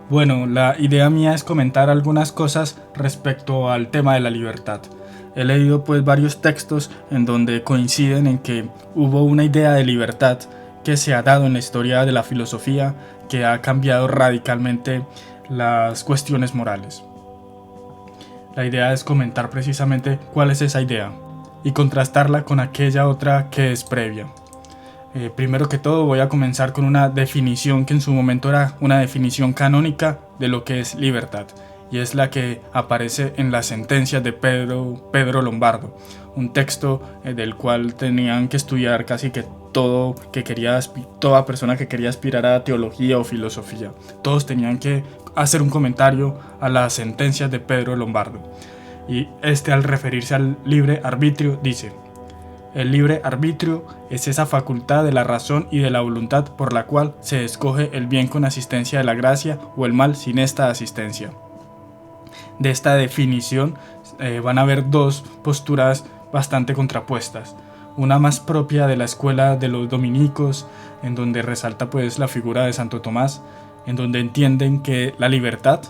Bueno, la idea mía es comentar algunas cosas respecto al tema de la libertad. He leído pues varios textos en donde coinciden en que hubo una idea de libertad que se ha dado en la historia de la filosofía que ha cambiado radicalmente las cuestiones morales. La idea es comentar precisamente cuál es esa idea y contrastarla con aquella otra que es previa. Primero que todo voy a comenzar con una definición que en su momento era una definición canónica de lo que es libertad, y es la que aparece en las sentencias de Pedro Lombardo, un texto del cual tenían que estudiar casi que toda persona que quería aspirar a teología o filosofía. Todos tenían que hacer un comentario a las sentencias de Pedro Lombardo, y al referirse al libre arbitrio dice: el libre arbitrio es esa facultad de la razón y de la voluntad por la cual se escoge el bien con asistencia de la gracia o el mal sin esta asistencia. De esta definición van a haber dos posturas bastante contrapuestas. Una más propia de la escuela de los dominicos, en donde resalta pues la figura de Santo Tomás, en donde entienden que la libertad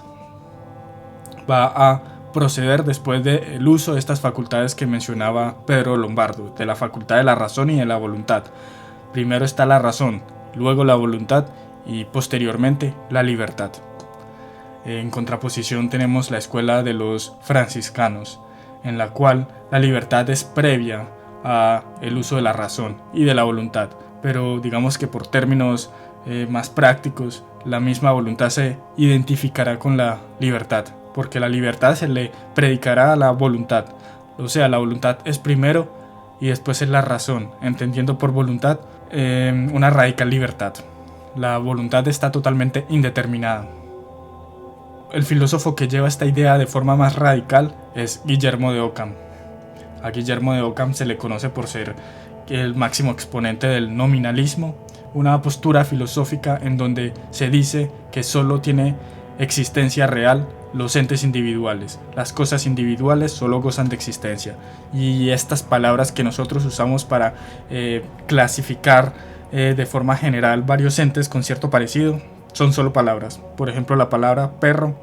va a proceder después del uso de estas facultades que mencionaba Pedro Lombardo, de la facultad de la razón y de la voluntad. Primero está la razón, luego la voluntad y posteriormente la libertad. En contraposición tenemos la escuela de los franciscanos, en la cual la libertad es previa al uso de la razón y de la voluntad, pero digamos que por términos más prácticos, la misma voluntad se identificará con la libertad, porque la libertad se le predicará a la voluntad. O sea, la voluntad es primero y después es la razón, entendiendo por voluntad una radical libertad. La voluntad está totalmente indeterminada. El filósofo que lleva esta idea de forma más radical es Guillermo de Ockham. A Guillermo de Ockham se le conoce por ser el máximo exponente del nominalismo, una postura filosófica en donde se dice que solo tiene existencia real los entes individuales. Las cosas individuales solo gozan de existencia. Y estas palabras que nosotros usamos para clasificar de forma general varios entes con cierto parecido son solo palabras. Por ejemplo, la palabra perro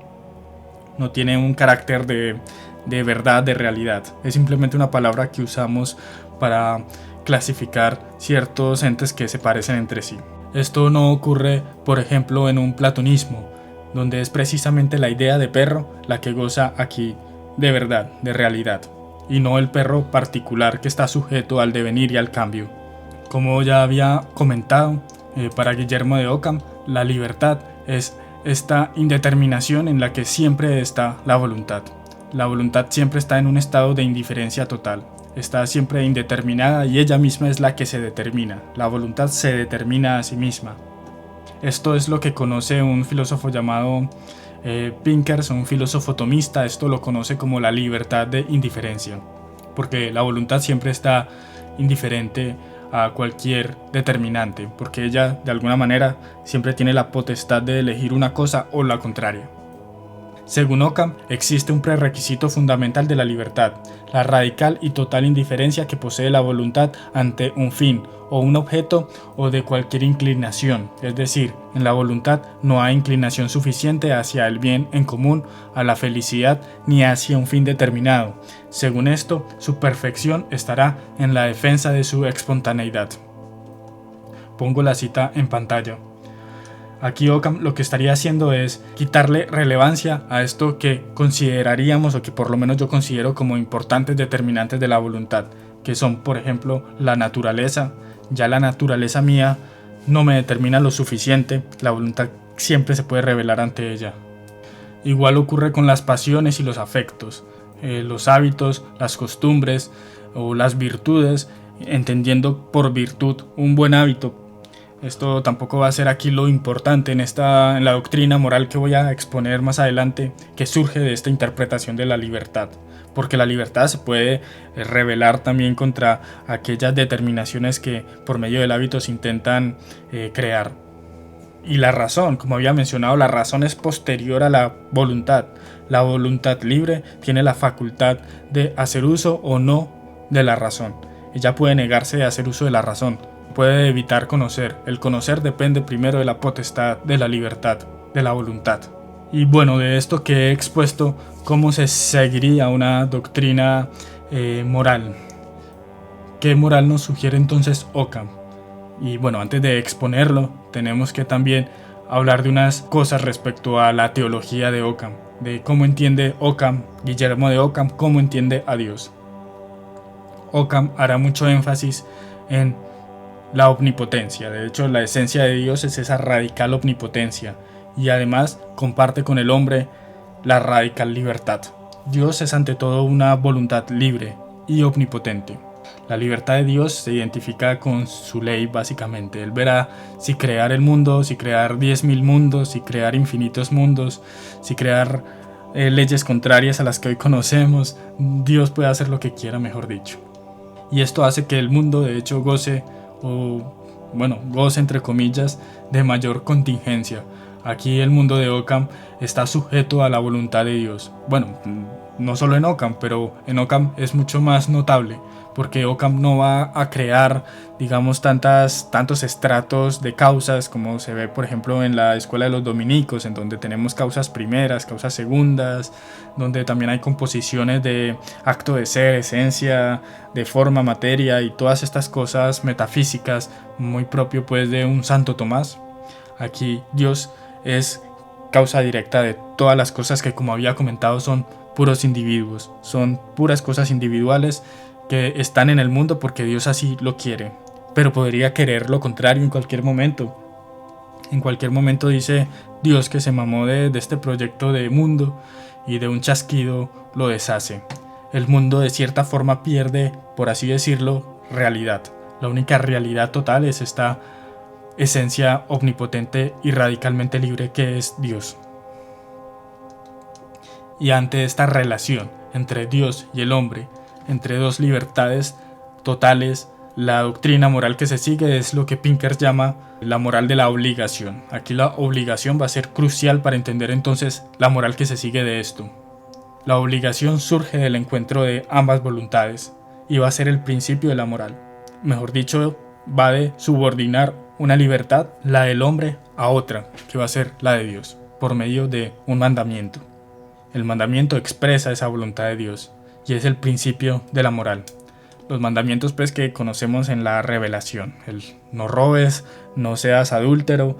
no tiene un carácter de verdad, de realidad. Es simplemente una palabra que usamos para clasificar ciertos entes que se parecen entre sí. Esto no ocurre, por ejemplo, en un platonismo, donde es precisamente la idea de perro la que goza aquí de verdad, de realidad, y no el perro particular que está sujeto al devenir y al cambio. Como ya había comentado, para Guillermo de Ockham, la libertad es esta indeterminación en la que siempre está la voluntad. La voluntad siempre está en un estado de indiferencia total, está siempre indeterminada y ella misma es la que se determina. La voluntad se determina a sí misma. Esto es lo que conoce un filósofo llamado Pinkers, un filósofo tomista. Esto lo conoce como la libertad de indiferencia, porque la voluntad siempre está indiferente a cualquier determinante, porque ella de alguna manera siempre tiene la potestad de elegir una cosa o la contraria. Según Ockham, existe un prerequisito fundamental de la libertad, la radical y total indiferencia que posee la voluntad ante un fin o un objeto o de cualquier inclinación, es decir, en la voluntad no hay inclinación suficiente hacia el bien en común, a la felicidad, ni hacia un fin determinado. Según esto, su perfección estará en la defensa de su espontaneidad. Pongo la cita en pantalla. Aquí Ockham lo que estaría haciendo es quitarle relevancia a esto que consideraríamos, o que por lo menos yo considero como importantes determinantes de la voluntad, que son, por ejemplo, la naturaleza. Ya la naturaleza mía no me determina lo suficiente, la voluntad siempre se puede revelar ante ella. Igual ocurre con las pasiones y los afectos, los hábitos, las costumbres o las virtudes, entendiendo por virtud un buen hábito. Esto tampoco va a ser aquí lo importante en la doctrina moral que voy a exponer más adelante, que surge de esta interpretación de la libertad, porque la libertad se puede rebelar también contra aquellas determinaciones que por medio del hábito se intentan crear. Y la razón, como había mencionado, la razón es posterior a la voluntad. La voluntad libre tiene la facultad de hacer uso o no de la razón. Ella puede negarse de hacer uso de la razón, puede evitar conocer. El conocer depende primero de la potestad, de la libertad, de la voluntad. Y bueno, de esto que he expuesto, ¿cómo se seguiría una doctrina moral? ¿Qué moral nos sugiere entonces Occam? Y bueno, antes de exponerlo, tenemos que también hablar de unas cosas respecto a la teología de Occam, de cómo entiende Occam, Guillermo de Occam, cómo entiende a Dios. Occam hará mucho énfasis en la omnipotencia. De hecho, la esencia de Dios es esa radical omnipotencia, y además comparte con el hombre la radical libertad. Dios es ante todo una voluntad libre y omnipotente. La libertad de Dios se identifica con su ley básicamente. Él verá si crear el mundo, si crear 10.000 mundos, si crear infinitos mundos, si crear leyes contrarias a las que hoy conocemos. Dios puede hacer lo que quiera, mejor dicho. Y esto hace que el mundo de hecho goce entre comillas, de mayor contingencia. Aquí el mundo de Occam está sujeto a la voluntad de Dios. Bueno, no solo en Occam, pero en Occam es mucho más notable, porque Occam no va a crear, digamos, tantos estratos de causas como se ve, por ejemplo, en la escuela de los dominicos, en donde tenemos causas primeras, causas segundas, donde también hay composiciones de acto de ser, esencia, de forma, materia y todas estas cosas metafísicas, muy propio pues de un Santo Tomás. Aquí Dios es causa directa de todas las cosas que, como había comentado, son puros individuos, son puras cosas individuales que están en el mundo porque Dios así lo quiere, pero podría querer lo contrario en cualquier momento. En cualquier momento dice Dios que se mamó de este proyecto de mundo y de un chasquido lo deshace. El mundo de cierta forma pierde, por así decirlo, realidad. La única realidad total es esta esencia omnipotente y radicalmente libre que es Dios. Y ante esta relación entre Dios y el hombre, entre dos libertades totales, la doctrina moral que se sigue es lo que Pinkers llama la moral de la obligación. Aquí la obligación va a ser crucial para entender entonces la moral que se sigue de esto. La obligación surge del encuentro de ambas voluntades y va a ser el principio de la moral. Mejor dicho, va de subordinar una libertad, la del hombre, a otra, que va a ser la de Dios, por medio de un mandamiento. El mandamiento expresa esa voluntad de Dios y es el principio de la moral. Los mandamientos pues que conocemos en la revelación, el no robes, no seas adúltero,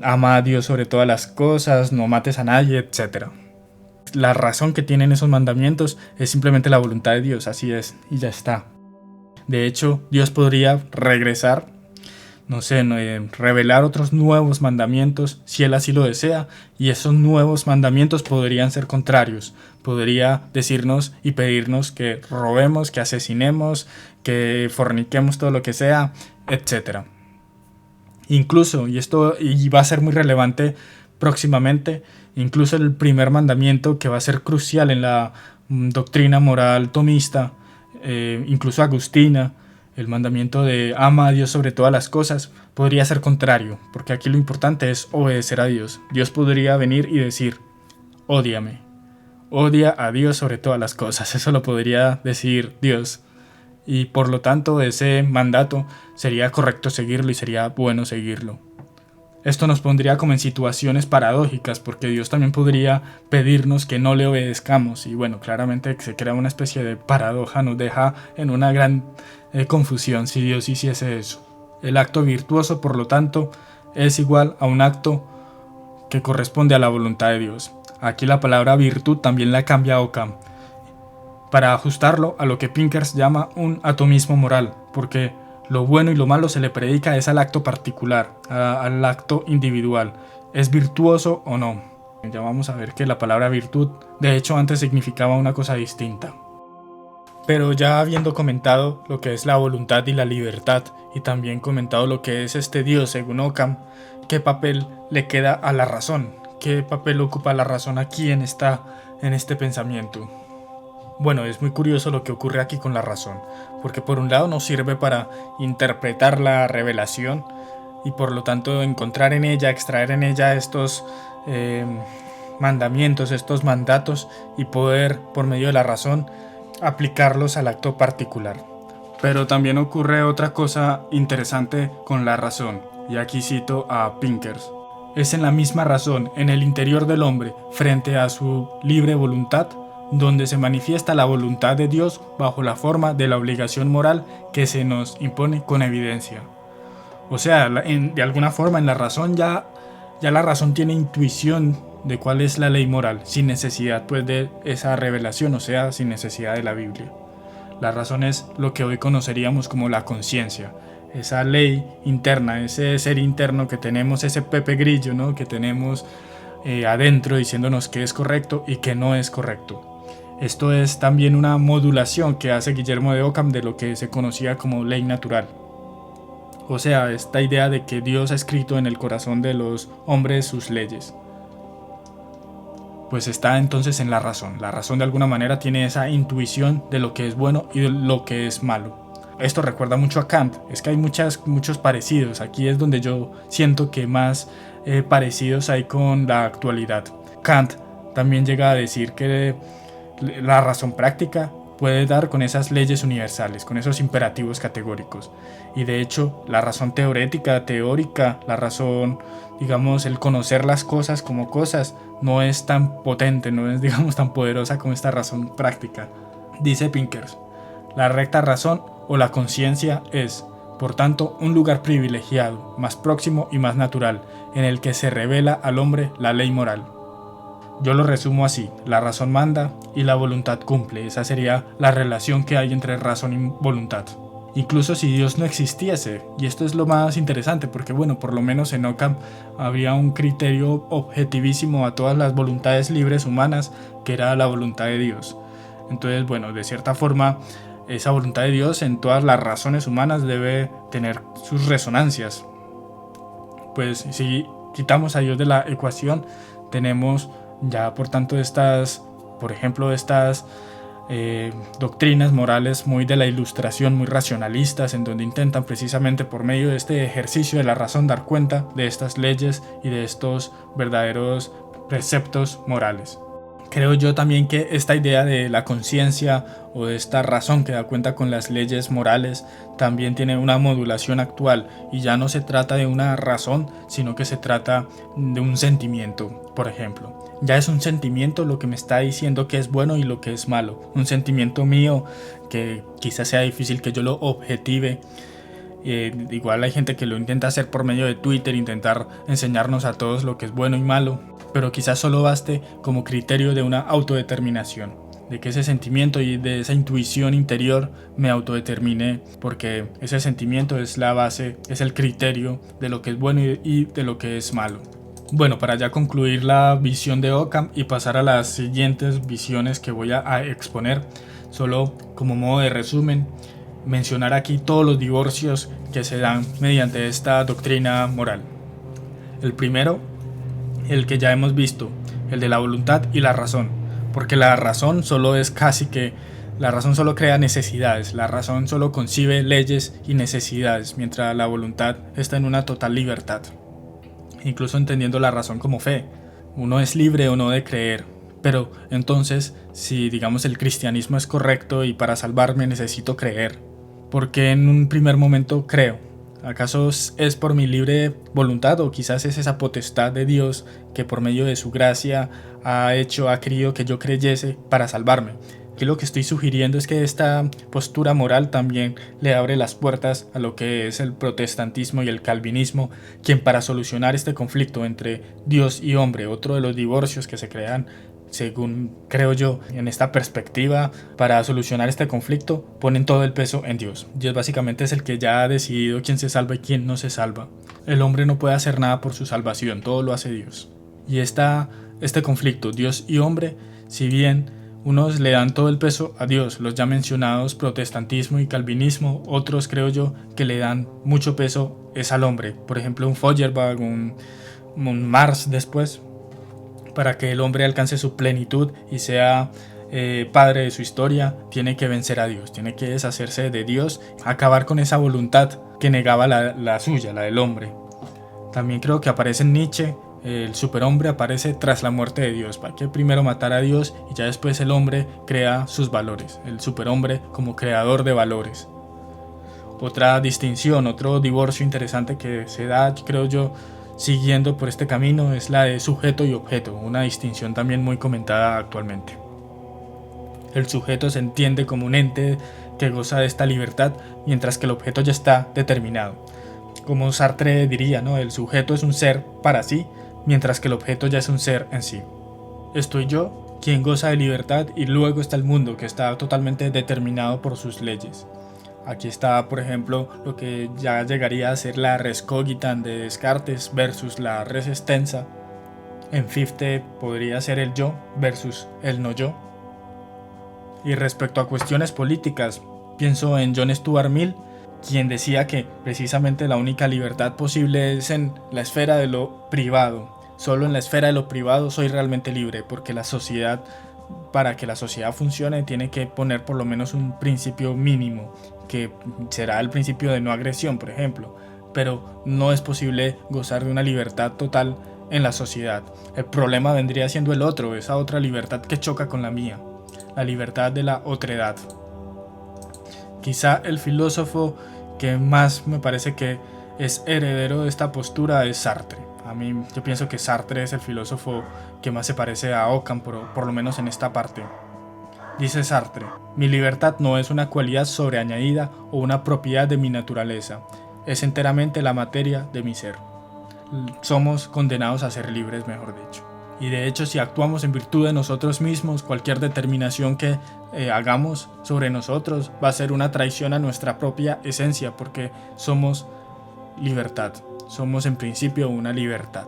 ama a Dios sobre todas las cosas, no mates a nadie, etc. La razón que tienen esos mandamientos es simplemente la voluntad de Dios, así es, y ya está. De hecho, Dios podría regresar, revelar otros nuevos mandamientos si Él así lo desea, y esos nuevos mandamientos podrían ser contrarios. Podría decirnos y pedirnos que robemos, que asesinemos, que forniquemos, todo lo que sea, etc. Incluso, y va a ser muy relevante próximamente, incluso el primer mandamiento, que va a ser crucial en la doctrina moral tomista, incluso agustina, el mandamiento de ama a Dios sobre todas las cosas, podría ser contrario, porque aquí lo importante es obedecer a Dios. Dios podría venir y decir, ódiame, odia a Dios sobre todas las cosas. Eso lo podría decir Dios, y por lo tanto ese mandato sería correcto seguirlo y sería bueno seguirlo. Esto nos pondría como en situaciones paradójicas, porque Dios también podría pedirnos que no le obedezcamos, y bueno, claramente se crea una especie de paradoja, nos deja en una gran confusión si Dios hiciese eso. El acto virtuoso, por lo tanto, es igual a un acto que corresponde a la voluntad de Dios. Aquí la palabra virtud también la cambia Occam, para ajustarlo a lo que Pinkers llama un atomismo moral, porque lo bueno y lo malo se le predica es al acto particular, al acto individual. ¿Es virtuoso o no? Ya vamos a ver que la palabra virtud, de hecho, antes significaba una cosa distinta. Pero ya habiendo comentado lo que es la voluntad y la libertad, y también comentado lo que es este Dios según Occam, ¿qué papel le queda a la razón? ¿Qué papel ocupa la razón aquí en este pensamiento? Bueno, es muy curioso lo que ocurre aquí con la razón, porque por un lado nos sirve para interpretar la revelación y por lo tanto encontrar en ella, extraer en ella estos mandamientos, estos mandatos, y poder, por medio de la razón, aplicarlos al acto particular. Pero también ocurre otra cosa interesante con la razón, y aquí cito a Pinkers. Es en la misma razón, en el interior del hombre, frente a su libre voluntad, donde se manifiesta la voluntad de Dios bajo la forma de la obligación moral que se nos impone con evidencia. O sea, de alguna forma en la razón ya la razón tiene intuición de cuál es la ley moral, sin necesidad pues de esa revelación, o sea, sin necesidad de la Biblia. La razón es lo que hoy conoceríamos como la conciencia, esa ley interna, ese ser interno que tenemos, ese Pepe Grillo, ¿no? Que tenemos adentro diciéndonos qué es correcto y qué no es correcto. Esto es también una modulación que hace Guillermo de Ockham de lo que se conocía como ley natural. O sea, esta idea de que Dios ha escrito en el corazón de los hombres sus leyes. Pues está entonces en la razón. La razón de alguna manera tiene esa intuición de lo que es bueno y de lo que es malo. Esto recuerda mucho a Kant. Es que hay muchos parecidos. Aquí es donde yo siento que más parecidos hay con la actualidad. Kant también llega a decir que la razón práctica puede dar con esas leyes universales, con esos imperativos categóricos. Y de hecho, la razón teórica, la razón, digamos, el conocer las cosas como cosas, no es tan potente, no es, digamos, tan poderosa como esta razón práctica. Dice Pinkers, la recta razón o la conciencia es, por tanto, un lugar privilegiado, más próximo y más natural, en el que se revela al hombre la ley moral. Yo lo resumo así, la razón manda y la voluntad cumple. Esa sería la relación que hay entre razón y voluntad. Incluso si Dios no existiese, y esto es lo más interesante porque bueno, por lo menos en Ockham habría un criterio objetivísimo a todas las voluntades libres humanas, que era la voluntad de Dios. Entonces bueno, de cierta forma, esa voluntad de Dios en todas las razones humanas debe tener sus resonancias. Pues si quitamos a Dios de la ecuación, tenemos ya por tanto por ejemplo, estas doctrinas morales muy de la ilustración, muy racionalistas, en donde intentan precisamente por medio de este ejercicio de la razón dar cuenta de estas leyes y de estos verdaderos preceptos morales. Creo yo también que esta idea de la conciencia o de esta razón que da cuenta con las leyes morales también tiene una modulación actual y ya no se trata de una razón, sino que se trata de un sentimiento, por ejemplo. Ya es un sentimiento lo que me está diciendo que es bueno y lo que es malo. Un sentimiento mío que quizás sea difícil que yo lo objetive. Igual hay gente que lo intenta hacer por medio de Twitter, intentar enseñarnos a todos lo que es bueno y malo, pero quizás solo baste como criterio de una autodeterminación, de que ese sentimiento y de esa intuición interior me autodetermine, porque ese sentimiento es la base, es el criterio de lo que es bueno y de lo que es malo. Bueno, para ya concluir la visión de Ockham y pasar a las siguientes visiones que voy a exponer, solo como modo de resumen, mencionar aquí todos los divorcios que se dan mediante esta doctrina moral. El primero, el que ya hemos visto, el de la voluntad y la razón, porque la razón solo crea necesidades, la razón solo concibe leyes y necesidades, mientras la voluntad está en una total libertad. Incluso entendiendo la razón como fe, uno es libre o no de creer, pero entonces si digamos el cristianismo es correcto y para salvarme necesito creer, ¿por qué en un primer momento creo? ¿Acaso es por mi libre voluntad o quizás es esa potestad de Dios que por medio de su gracia ha querido que yo creyese para salvarme? Aquí lo que estoy sugiriendo es que esta postura moral también le abre las puertas a lo que es el protestantismo y el calvinismo, quien para solucionar este conflicto entre Dios y hombre, otro de los divorcios que se crean, según creo yo, en esta perspectiva, para solucionar este conflicto, ponen todo el peso en Dios. Dios básicamente es el que ya ha decidido quién se salva y quién no se salva. El hombre no puede hacer nada por su salvación, todo lo hace Dios. Y este conflicto, Dios y hombre, si bien unos le dan todo el peso a Dios, los ya mencionados protestantismo y calvinismo, otros creo yo que le dan mucho peso es al hombre. Por ejemplo, un Feuerbach, un Marx después, para que el hombre alcance su plenitud y sea padre de su historia, tiene que vencer a Dios, tiene que deshacerse de Dios, acabar con esa voluntad que negaba la suya, la del hombre. También creo que aparece en Nietzsche. El superhombre aparece tras la muerte de Dios. Hay que primero matar a Dios y ya después el hombre crea sus valores. El superhombre como creador de valores. Otra distinción, otro divorcio interesante que se da, creo yo, siguiendo por este camino es la de sujeto y objeto, una distinción también muy comentada actualmente. El sujeto se entiende como un ente que goza de esta libertad, mientras que el objeto ya está determinado. Como Sartre diría, ¿no? El sujeto es un ser para sí, mientras que el objeto ya es un ser en sí. Estoy yo, quien goza de libertad, y luego está el mundo, que está totalmente determinado por sus leyes. Aquí está, por ejemplo, lo que ya llegaría a ser la res cogitan de Descartes versus la res extensa. En Fichte podría ser el yo versus el no yo. Y respecto a cuestiones políticas, pienso en John Stuart Mill, quien decía que precisamente la única libertad posible es en la esfera de lo privado. Solo en la esfera de lo privado soy realmente libre, porque la sociedad, para que la sociedad funcione, tiene que poner por lo menos un principio mínimo, que será el principio de no agresión, por ejemplo. Pero no es posible gozar de una libertad total en la sociedad. El problema vendría siendo el otro, esa otra libertad que choca con la mía, la libertad de la otredad. Quizá el filósofo que más me parece que es heredero de esta postura es Sartre. Yo pienso que Sartre es el filósofo que más se parece a Ockham, por lo menos en esta parte. Dice Sartre: mi libertad no es una cualidad sobreañadida o una propiedad de mi naturaleza, es enteramente la materia de mi ser. Somos condenados a ser libres, mejor dicho. Y de hecho, si actuamos en virtud de nosotros mismos, cualquier determinación que hagamos sobre nosotros va a ser una traición a nuestra propia esencia, porque somos libertad, somos en principio una libertad.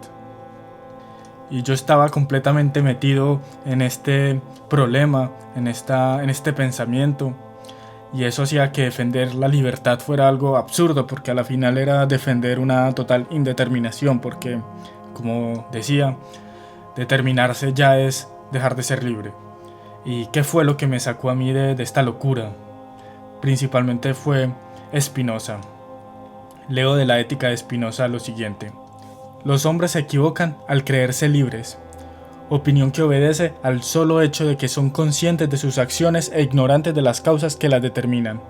Y yo estaba completamente metido en este problema, en este pensamiento, y eso hacía que defender la libertad fuera algo absurdo, porque a la final era defender una total indeterminación, porque, como decía, determinarse ya es dejar de ser libre. ¿Y qué fue lo que me sacó a mí de esta locura? Principalmente fue Spinoza. Leo de la Ética de Spinoza lo siguiente: los hombres se equivocan al creerse libres, opinión que obedece al solo hecho de que son conscientes de sus acciones e ignorantes de las causas que las determinan,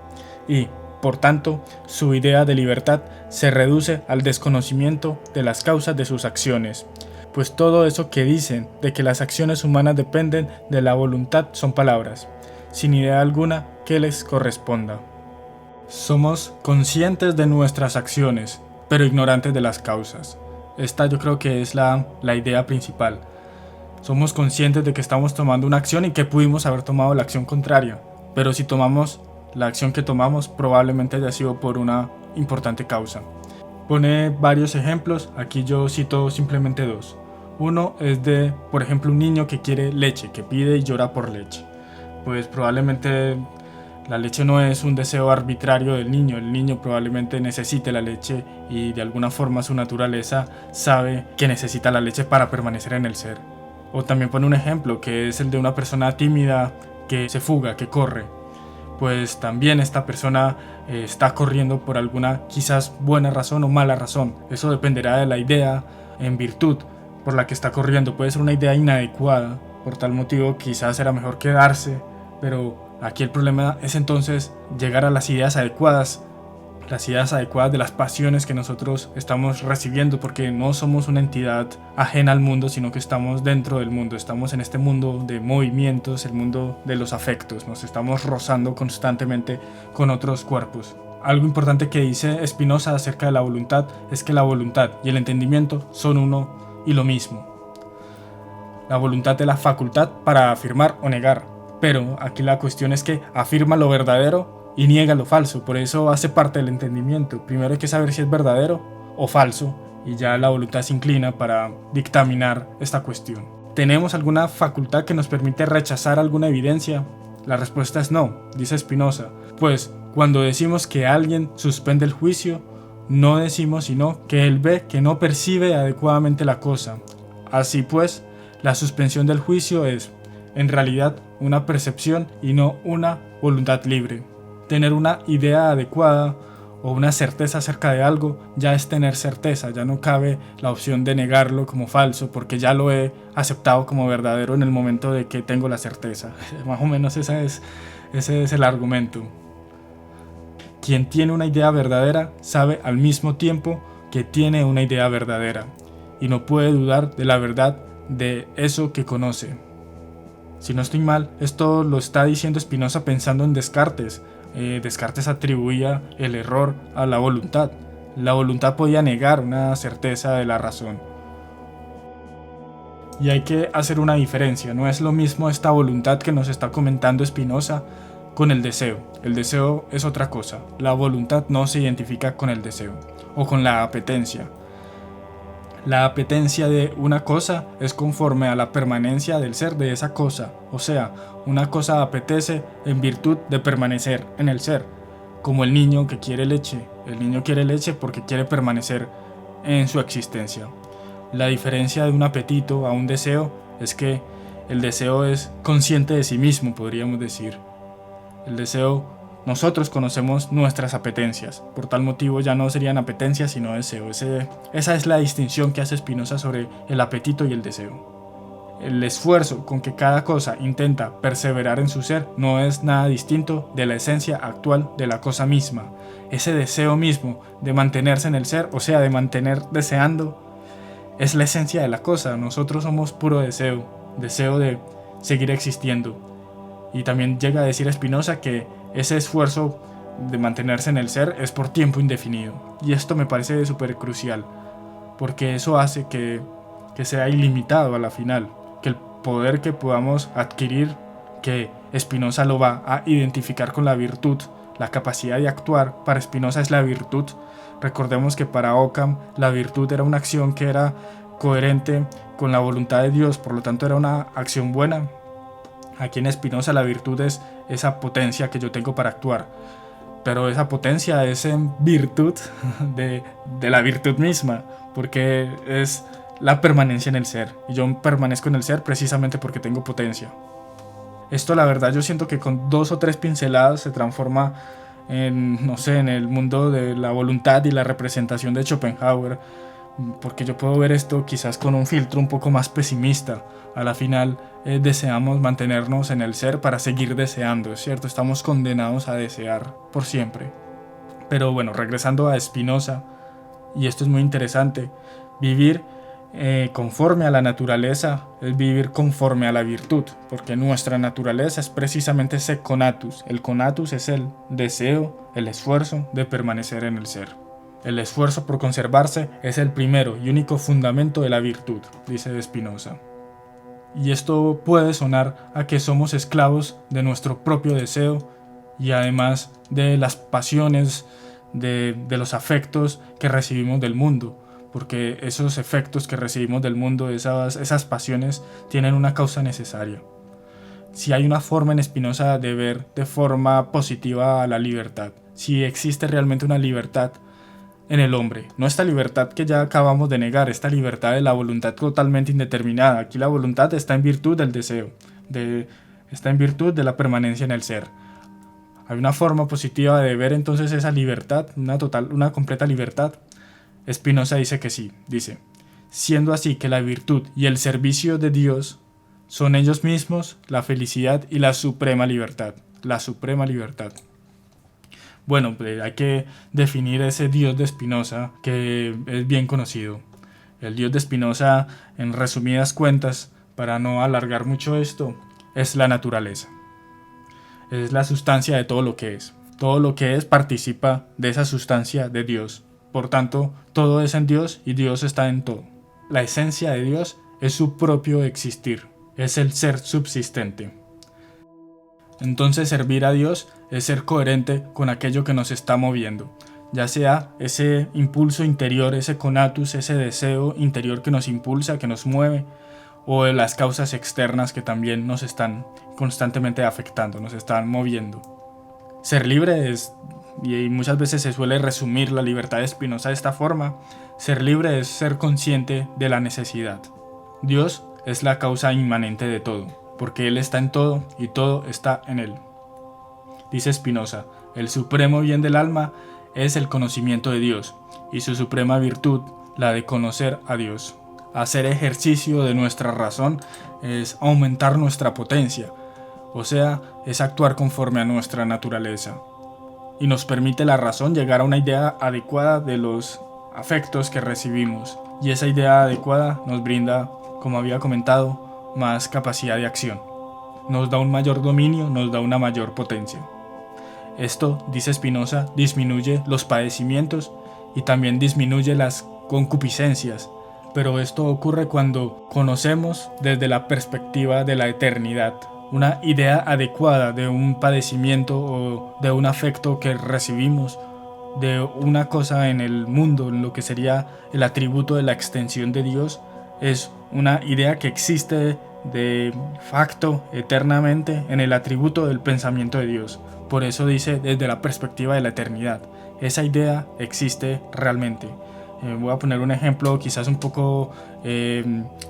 y, por tanto, su idea de libertad se reduce al desconocimiento de las causas de sus acciones, pues todo eso que dicen de que las acciones humanas dependen de la voluntad son palabras, sin idea alguna que les corresponda. Somos conscientes de nuestras acciones, pero ignorantes de las causas. Esta yo creo que es la idea principal. Somos conscientes de que estamos tomando una acción y que pudimos haber tomado la acción contraria, pero si tomamos la acción que tomamos, probablemente haya sido por una importante causa. Pone varios ejemplos, aquí yo cito simplemente dos. Uno es de, por ejemplo, un niño que quiere leche, que pide y llora por leche. Pues probablemente la leche no es un deseo arbitrario del niño, el niño probablemente necesite la leche y de alguna forma su naturaleza sabe que necesita la leche para permanecer en el ser. O también pone un ejemplo que es el de una persona tímida que se fuga, que corre. Pues también esta persona está corriendo por alguna quizás buena razón o mala razón. Eso dependerá de la idea en virtud por la que está corriendo. Puede ser una idea inadecuada, por tal motivo quizás era mejor quedarse, pero aquí el problema es entonces llegar a las ideas adecuadas de las pasiones que nosotros estamos recibiendo, porque no somos una entidad ajena al mundo, sino que estamos dentro del mundo, estamos en este mundo de movimientos, el mundo de los afectos, nos estamos rozando constantemente con otros cuerpos. Algo importante que dice Spinoza acerca de la voluntad es que la voluntad y el entendimiento son uno y lo mismo. La voluntad es la facultad para afirmar o negar, pero aquí la cuestión es que afirma lo verdadero y niega lo falso, por eso hace parte del entendimiento. Primero hay que saber si es verdadero o falso, y ya la voluntad se inclina para dictaminar esta cuestión. ¿Tenemos alguna facultad que nos permite rechazar alguna evidencia? La respuesta es no, dice Spinoza, pues cuando decimos que alguien suspende el juicio, no decimos sino que él ve que no percibe adecuadamente la cosa. Así pues, la suspensión del juicio es, en realidad, una percepción y no una voluntad libre. Tener una idea adecuada o una certeza acerca de algo ya es tener certeza, ya no cabe la opción de negarlo como falso porque ya lo he aceptado como verdadero en el momento de que tengo la certeza. Más o menos ese es el argumento. Quien tiene una idea verdadera sabe al mismo tiempo que tiene una idea verdadera. y no puede dudar de la verdad de eso que conoce. Si no estoy mal, esto lo está diciendo Spinoza pensando en Descartes. Descartes atribuía el error a la voluntad. La voluntad podía negar una certeza de la razón. Y hay que hacer una diferencia, no es lo mismo esta voluntad que nos está comentando Spinoza con el deseo. El deseo es otra cosa, la voluntad no se identifica con el deseo o con la apetencia. La apetencia de una cosa es conforme a la permanencia del ser de esa cosa, o sea, una cosa apetece en virtud de permanecer en el ser, como el niño que quiere leche. El niño quiere leche porque quiere permanecer en su existencia. La diferencia de un apetito a un deseo es que el deseo es consciente de sí mismo, podríamos decir. El deseo, nosotros conocemos nuestras apetencias, por tal motivo ya no serían apetencias sino deseo. Esa es la distinción que hace Spinoza sobre el apetito y el deseo. El esfuerzo con que cada cosa intenta perseverar en su ser no es nada distinto de la esencia actual de la cosa misma. Ese deseo mismo de mantenerse en el ser, o sea, de mantener deseando, es la esencia de la cosa. Nosotros somos puro deseo, deseo de seguir existiendo. Y también llega a decir Spinoza que ese esfuerzo de mantenerse en el ser es por tiempo indefinido. Y esto me parece súper crucial, porque eso hace que sea ilimitado a la final, que el poder que podamos adquirir, que Spinoza lo va a identificar con la virtud, la capacidad de actuar, para Spinoza es la virtud. Recordemos que para Occam la virtud era una acción que era coherente con la voluntad de Dios, por lo tanto era una acción buena. Aquí en Spinoza la virtud es esa potencia que yo tengo para actuar, pero esa potencia es en virtud de la virtud misma, porque es la permanencia en el ser, y yo permanezco en el ser precisamente porque tengo potencia. Esto la verdad yo siento que con 2 o 3 pinceladas se transforma en, no sé, en el mundo de la voluntad y la representación de Schopenhauer, porque yo puedo ver esto quizás con un filtro un poco más pesimista. A la final deseamos mantenernos en el ser para seguir deseando, ¿es cierto? Estamos condenados a desear por siempre. Pero bueno, regresando a Spinoza, y esto es muy interesante, vivir conforme a la naturaleza es vivir conforme a la virtud, porque nuestra naturaleza es precisamente ese conatus. El conatus es el deseo, el esfuerzo de permanecer en el ser. El esfuerzo por conservarse es el primero y único fundamento de la virtud, dice Spinoza. Y esto puede sonar a que somos esclavos de nuestro propio deseo y además de las pasiones, de los afectos que recibimos del mundo, porque esos efectos que recibimos del mundo, esas pasiones, tienen una causa necesaria. Si hay una forma en Spinoza de ver de forma positiva a la libertad, si existe realmente una libertad en el hombre, no esta libertad que ya acabamos de negar, esta libertad de la voluntad totalmente indeterminada. Aquí la voluntad está en virtud del deseo, está en virtud de la permanencia en el ser. Hay una forma positiva de ver entonces esa libertad, una completa libertad. Spinoza dice que sí, dice: siendo así que la virtud y el servicio de Dios son ellos mismos la felicidad y la suprema libertad. La suprema libertad. Bueno, pues hay que definir ese Dios de Spinoza, que es bien conocido. El Dios de Spinoza, en resumidas cuentas, para no alargar mucho esto, es la naturaleza. Es la sustancia de todo lo que es. Todo lo que es participa de esa sustancia de Dios. Por tanto, todo es en Dios y Dios está en todo. La esencia de Dios es su propio existir, es el ser subsistente. Entonces, servir a Dios es ser coherente con aquello que nos está moviendo, ya sea ese impulso interior, ese conatus, ese deseo interior que nos impulsa, que nos mueve, o las causas externas que también nos están constantemente afectando, nos están moviendo. Ser libre es, y muchas veces se suele resumir la libertad de Spinoza de esta forma: ser libre es ser consciente de la necesidad. Dios es la causa inmanente de todo, porque Él está en todo y todo está en Él. Dice Spinoza: el supremo bien del alma es el conocimiento de Dios, y su suprema virtud, la de conocer a Dios. Hacer ejercicio de nuestra razón es aumentar nuestra potencia, o sea, es actuar conforme a nuestra naturaleza. Y nos permite la razón llegar a una idea adecuada de los afectos que recibimos, y esa idea adecuada nos brinda, como había comentado, más capacidad de acción. Nos da un mayor dominio, nos da una mayor potencia. Esto, dice Spinoza, disminuye los padecimientos y también disminuye las concupiscencias, pero esto ocurre cuando conocemos desde la perspectiva de la eternidad, una idea adecuada de un padecimiento o de un afecto que recibimos, de una cosa en el mundo, en lo que sería el atributo de la extensión de Dios, es una idea que existe de facto eternamente en el atributo del pensamiento de Dios. Por eso dice desde la perspectiva de la eternidad. Esa idea existe realmente. Voy a poner un ejemplo quizás un poco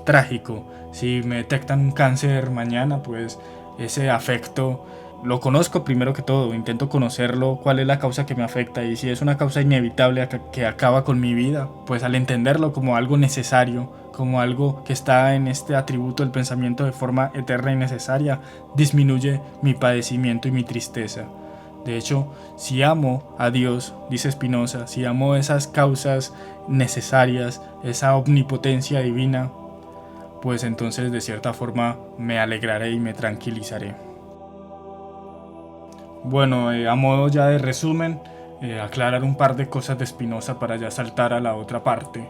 trágico. Si me detectan un cáncer mañana, pues ese afecto lo conozco primero que todo, intento conocerlo, cuál es la causa que me afecta, y si es una causa inevitable que acaba con mi vida, pues al entenderlo como algo necesario, como algo que está en este atributo del pensamiento de forma eterna y necesaria, disminuye mi padecimiento y mi tristeza. De hecho, si amo a Dios, dice Spinoza, si amo esas causas necesarias, esa omnipotencia divina, pues entonces de cierta forma me alegraré y me tranquilizaré. Bueno, a modo ya de resumen, aclarar un par de cosas de Spinoza para ya saltar a la otra parte.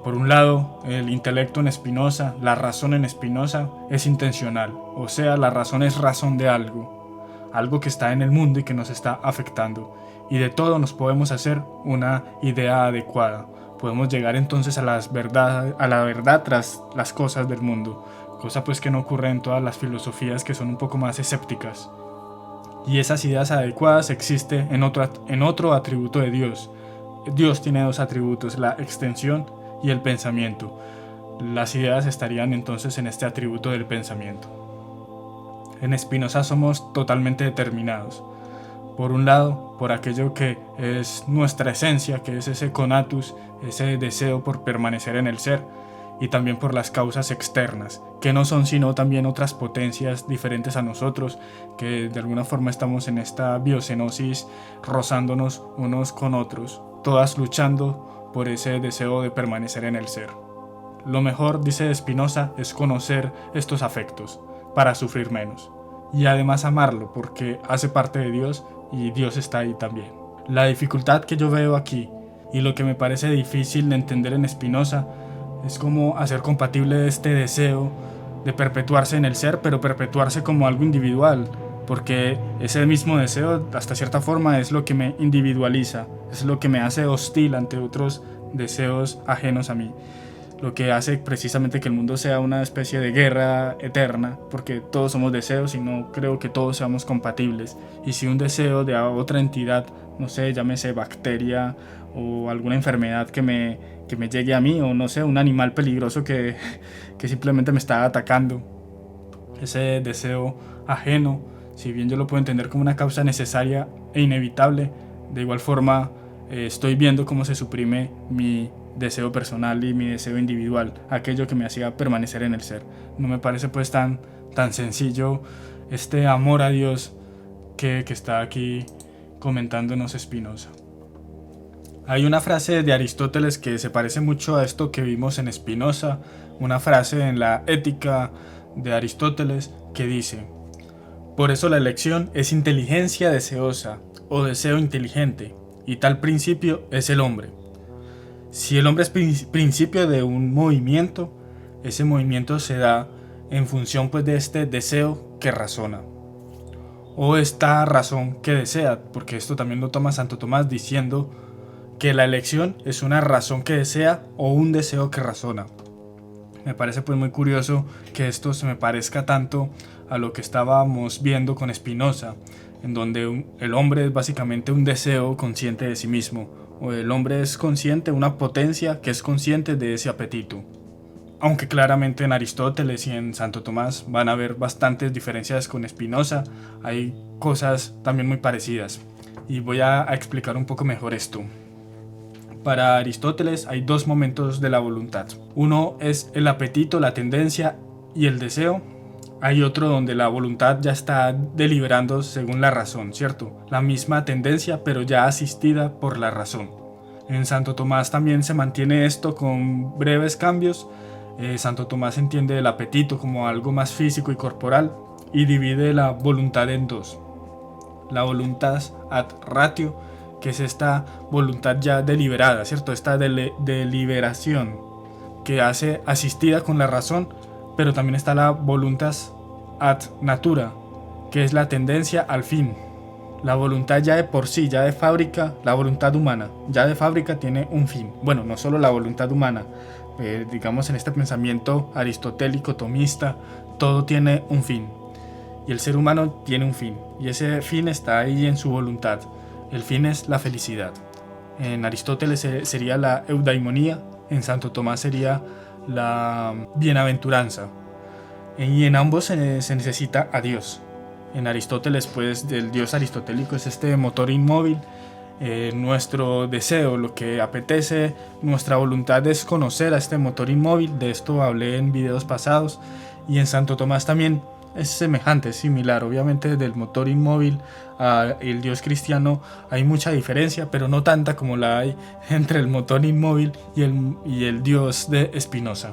Por un lado, el intelecto en Spinoza, la razón en Spinoza es intencional, o sea, la razón es razón de algo que está en el mundo y que nos está afectando, y de todo nos podemos hacer una idea adecuada. Podemos llegar entonces a la verdad tras las cosas del mundo, cosa pues que no ocurre en todas las filosofías que son un poco más escépticas. Y esas ideas adecuadas existen en otro atributo de Dios. Dios tiene dos atributos, la extensión y el pensamiento. Las ideas estarían entonces en este atributo del pensamiento. En Spinoza somos totalmente determinados. Por un lado, por aquello que es nuestra esencia, que es ese conatus, ese deseo por permanecer en el ser, y también por las causas externas, que no son sino también otras potencias diferentes a nosotros, que de alguna forma estamos en esta biocenosis rozándonos unos con otros, todas luchando por ese deseo de permanecer en el ser. Lo mejor, dice Spinoza, es conocer estos afectos, para sufrir menos, y además amarlo, porque hace parte de Dios y Dios está ahí también. La dificultad que yo veo aquí, y lo que me parece difícil de entender en Spinoza, es como hacer compatible este deseo de perpetuarse en el ser, pero perpetuarse como algo individual, porque ese mismo deseo, hasta cierta forma, es lo que me individualiza, es lo que me hace hostil ante otros deseos ajenos a mí, lo que hace precisamente que el mundo sea una especie de guerra eterna, porque todos somos deseos y no creo que todos seamos compatibles. Y si un deseo de otra entidad, no sé, llámese bacteria o alguna enfermedad que me llegue a mí, o no sé, un animal peligroso que simplemente me está atacando, ese deseo ajeno, si bien yo lo puedo entender como una causa necesaria e inevitable, de igual forma estoy viendo cómo se suprime mi deseo personal y mi deseo individual, aquello que me hacía permanecer en el ser. No me parece pues tan sencillo este amor a Dios que está aquí comentándonos Spinoza. Hay una frase de Aristóteles que se parece mucho a esto que vimos en Spinoza, una frase en la Ética de Aristóteles que dice: por eso la elección es inteligencia deseosa o deseo inteligente, y tal principio es el hombre. Si el hombre es principio de un movimiento, ese movimiento se da en función pues de este deseo que razona, o esta razón que desea, porque esto también lo toma Santo Tomás diciendo que la elección es una razón que desea o un deseo que razona. Me parece pues muy curioso que esto se me parezca tanto a lo que estábamos viendo con Spinoza, en donde el hombre es básicamente un deseo consciente de sí mismo, o el hombre es consciente, una potencia que es consciente de ese apetito. Aunque claramente en Aristóteles y en Santo Tomás van a haber bastantes diferencias con Spinoza, hay cosas también muy parecidas, y voy a explicar un poco mejor esto. Para Aristóteles hay dos momentos de la voluntad. Uno es el apetito, la tendencia y el deseo. Hay otro donde la voluntad ya está deliberando según la razón, ¿cierto? La misma tendencia, pero ya asistida por la razón. En Santo Tomás también se mantiene esto con breves cambios. Santo Tomás entiende el apetito como algo más físico y corporal y divide la voluntad en dos. La voluntad ad ratio, que es esta voluntad ya deliberada, ¿cierto? Esta deliberación que hace asistida con la razón, pero también está la voluntas ad natura, que es la tendencia al fin. La voluntad ya de por sí, ya de fábrica, la voluntad humana, ya de fábrica tiene un fin. Bueno, no solo la voluntad humana, digamos en este pensamiento aristotélico, tomista, todo tiene un fin. Y el ser humano tiene un fin, y ese fin está ahí en su voluntad. El fin es la felicidad. En Aristóteles sería la eudaimonía, en Santo Tomás sería la bienaventuranza. Y en ambos se necesita a Dios. En Aristóteles, pues, el Dios aristotélico es este motor inmóvil. Nuestro deseo, lo que apetece, nuestra voluntad es conocer a este motor inmóvil. De esto hablé en videos pasados. Y en Santo Tomás también es semejante, es similar. Obviamente del motor inmóvil al Dios cristiano hay mucha diferencia, pero no tanta como la hay entre el motor inmóvil y el Dios de Spinoza.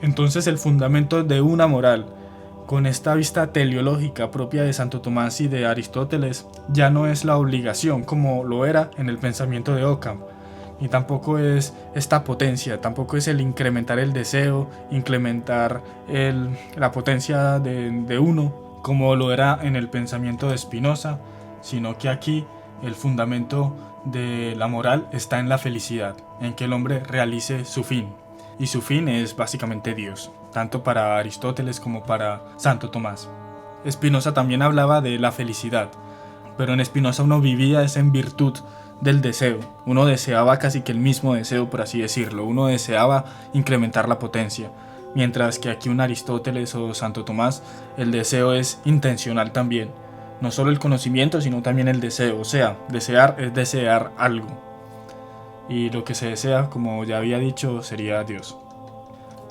Entonces el fundamento de una moral, con esta vista teleológica propia de Santo Tomás y de Aristóteles, ya no es la obligación como lo era en el pensamiento de Occam, ni tampoco es esta potencia, tampoco es el incrementar el deseo, incrementar la potencia de uno, como lo era en el pensamiento de Spinoza, sino que aquí el fundamento de la moral está en la felicidad, en que el hombre realice su fin. Y su fin es básicamente Dios, tanto para Aristóteles como para Santo Tomás. Spinoza también hablaba de la felicidad, pero en Spinoza uno vivía es en virtud del deseo. Uno deseaba casi que el mismo deseo, por así decirlo. Uno deseaba incrementar la potencia, mientras que aquí un Aristóteles o Santo Tomás, el deseo es intencional también. No solo el conocimiento, sino también el deseo. O sea, desear es desear algo. Y lo que se desea, como ya había dicho, sería Dios.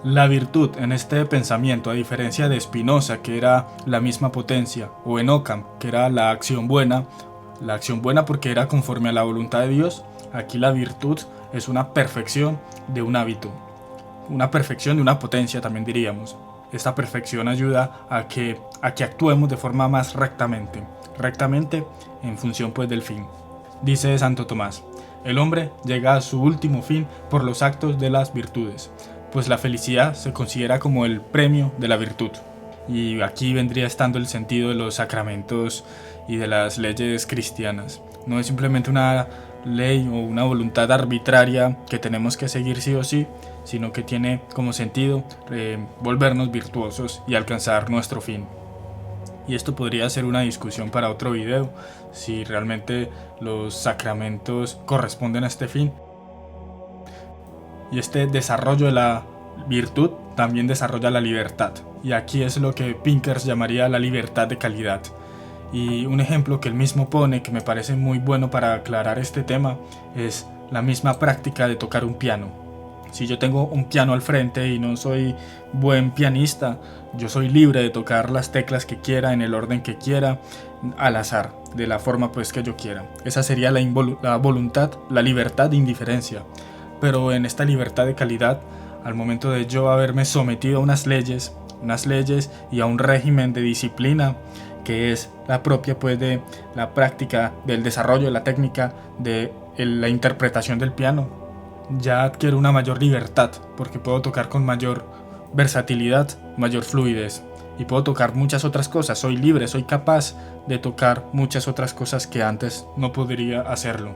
La virtud en este pensamiento, a diferencia de Spinoza, que era la misma potencia, o en Occam, que era la acción buena porque era conforme a la voluntad de Dios, aquí la virtud es una perfección de un hábito, una perfección de una potencia también diríamos. Esta perfección ayuda a que actuemos de forma más rectamente en función pues del fin. Dice Santo Tomás: el hombre llega a su último fin por los actos de las virtudes, pues la felicidad se considera como el premio de la virtud. Y aquí vendría estando el sentido de los sacramentos y de las leyes cristianas. No es simplemente una ley o una voluntad arbitraria que tenemos que seguir sí o sí, sino que tiene como sentido volvernos virtuosos y alcanzar nuestro fin. Y esto podría ser una discusión para otro video, si realmente los sacramentos corresponden a este fin. Y este desarrollo de la virtud también desarrolla la libertad. Y aquí es lo que Pinkers llamaría la libertad de calidad. Y un ejemplo que él mismo pone, que me parece muy bueno para aclarar este tema, es la misma práctica de tocar un piano. Si yo tengo un piano al frente y no soy buen pianista, yo soy libre de tocar las teclas que quiera, en el orden que quiera, al azar, de la forma pues que yo quiera. Esa sería la voluntad, la libertad de indiferencia. Pero en esta libertad de calidad, al momento de yo haberme sometido a unas leyes y a un régimen de disciplina, que es la propia pues de la práctica, del desarrollo de la técnica, de la interpretación del piano, ya adquiero una mayor libertad, porque puedo tocar con mayor versatilidad, mayor fluidez, y puedo tocar muchas otras cosas. Soy libre, soy capaz de tocar muchas otras cosas que antes no podría hacerlo.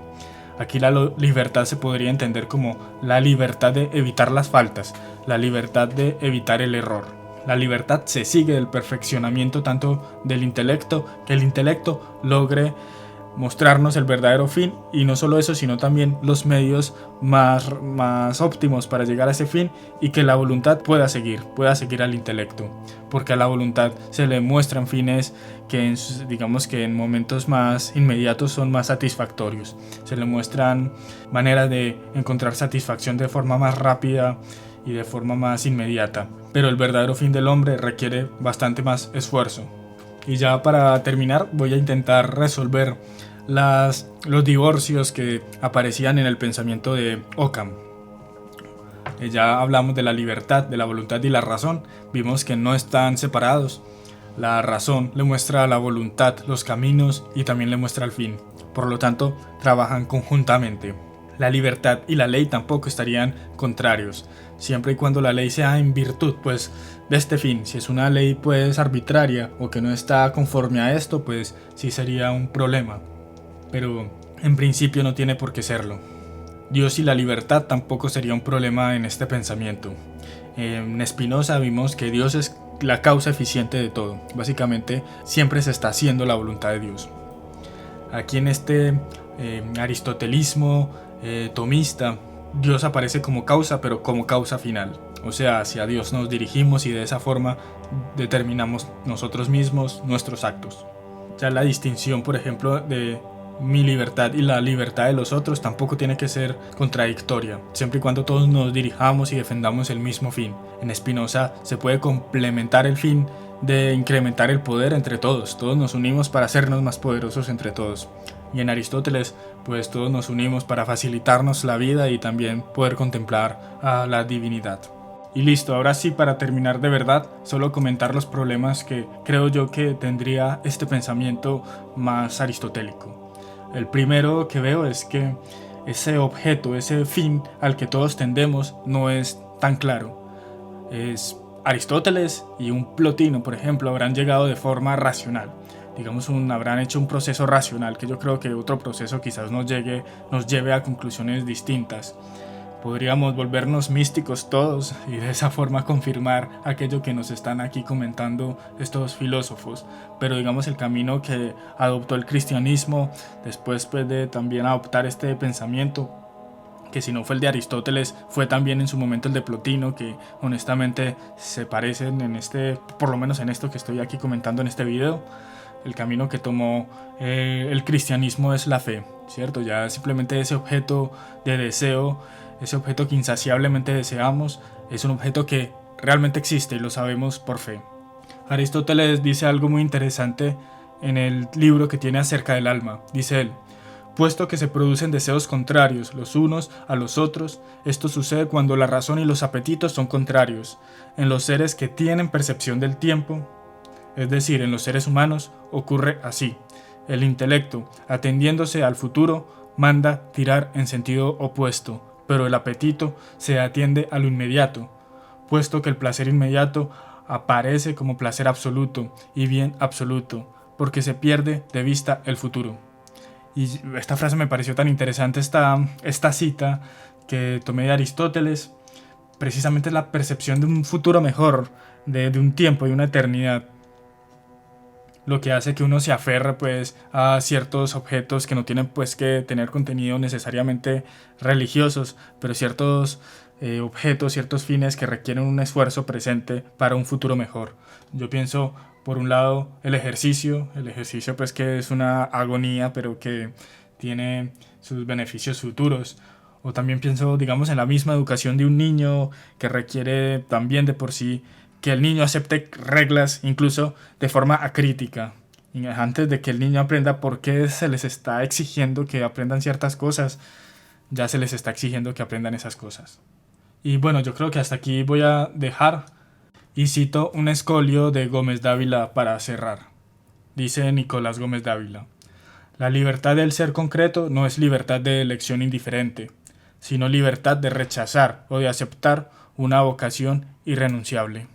Aquí la libertad se podría entender como la libertad de evitar las faltas, la libertad de evitar el error. La libertad se sigue del perfeccionamiento tanto del intelecto, que el intelecto logre mostrarnos el verdadero fin, y no solo eso, sino también los medios más óptimos para llegar a ese fin, y que la voluntad pueda seguir al intelecto, porque a la voluntad se le muestran fines que digamos que en momentos más inmediatos son más satisfactorios, se le muestran maneras de encontrar satisfacción de forma más rápida y de forma más inmediata, pero el verdadero fin del hombre requiere bastante más esfuerzo. Y ya para terminar voy a intentar resolver los divorcios que aparecían en el pensamiento de Occam. Ya hablamos de la libertad, de la voluntad y la razón. Vimos que no están separados. La razón le muestra a la voluntad los caminos y también le muestra el fin. Por lo tanto, trabajan conjuntamente. La libertad y la ley tampoco estarían contrarios, siempre y cuando la ley sea en virtud pues de este fin. Si es una ley pues arbitraria o que no está conforme a esto, pues sí sería un problema, pero en principio no tiene por qué serlo. Dios y la libertad tampoco sería un problema en este pensamiento. En Spinoza vimos que Dios es la causa eficiente de todo. Básicamente siempre se está haciendo la voluntad de Dios. Aquí en este aristotelismo tomista, Dios aparece como causa, pero como causa final. O sea, hacia Dios nos dirigimos y de esa forma determinamos nosotros mismos nuestros actos. Ya la distinción, por ejemplo, de mi libertad y la libertad de los otros tampoco tiene que ser contradictoria, siempre y cuando todos nos dirijamos y defendamos el mismo fin. En Spinoza se puede complementar el fin de incrementar el poder entre todos. Todos nos unimos para hacernos más poderosos entre todos. Y en Aristóteles, pues todos nos unimos para facilitarnos la vida y también poder contemplar a la divinidad. Y listo, ahora sí, para terminar de verdad, solo comentar los problemas que creo yo que tendría este pensamiento más aristotélico. El primero que veo es que ese objeto, ese fin al que todos tendemos no es tan claro. Aristóteles y un Plotino, por ejemplo, habrán llegado de forma racional. Digamos, habrán hecho un proceso racional, que yo creo que otro proceso quizás nos lleve a conclusiones distintas. Podríamos volvernos místicos todos y de esa forma confirmar aquello que nos están aquí comentando estos filósofos. Pero digamos, el camino que adoptó el cristianismo después pues, de también adoptar este pensamiento, que si no fue el de Aristóteles, fue también en su momento el de Plotino, que honestamente se parecen por lo menos en esto que estoy aquí comentando en este video. El camino que tomó el cristianismo es la fe, ¿cierto? Ya simplemente ese objeto de deseo, ese objeto que insaciablemente deseamos, es un objeto que realmente existe y lo sabemos por fe. Aristóteles dice algo muy interesante en el libro que tiene acerca del alma. Dice él: puesto que se producen deseos contrarios los unos a los otros, esto sucede cuando la razón y los apetitos son contrarios. En los seres que tienen percepción del tiempo, es decir, en los seres humanos, ocurre así. El intelecto, atendiéndose al futuro, manda tirar en sentido opuesto, pero el apetito se atiende a lo inmediato, puesto que el placer inmediato aparece como placer absoluto y bien absoluto, porque se pierde de vista el futuro. Y esta frase me pareció tan interesante, esta cita que tomé de Aristóteles. Precisamente es la percepción de un futuro mejor, de un tiempo y una eternidad, lo que hace que uno se aferre pues a ciertos objetos que no tienen pues que tener contenido necesariamente religiosos, pero ciertos objetos, ciertos fines que requieren un esfuerzo presente para un futuro mejor. Yo pienso, por un lado, el ejercicio pues que es una agonía, pero que tiene sus beneficios futuros. O también pienso, digamos, en la misma educación de un niño, que requiere también de por sí que el niño acepte reglas, incluso de forma acrítica. Y antes de que el niño aprenda por qué se les está exigiendo que aprendan ciertas cosas, ya se les está exigiendo que aprendan esas cosas. Y bueno, yo creo que hasta aquí voy a dejar. Y cito un escolio de Gómez Dávila para cerrar. Dice Nicolás Gómez Dávila: la libertad del ser concreto no es libertad de elección indiferente, sino libertad de rechazar o de aceptar una vocación irrenunciable.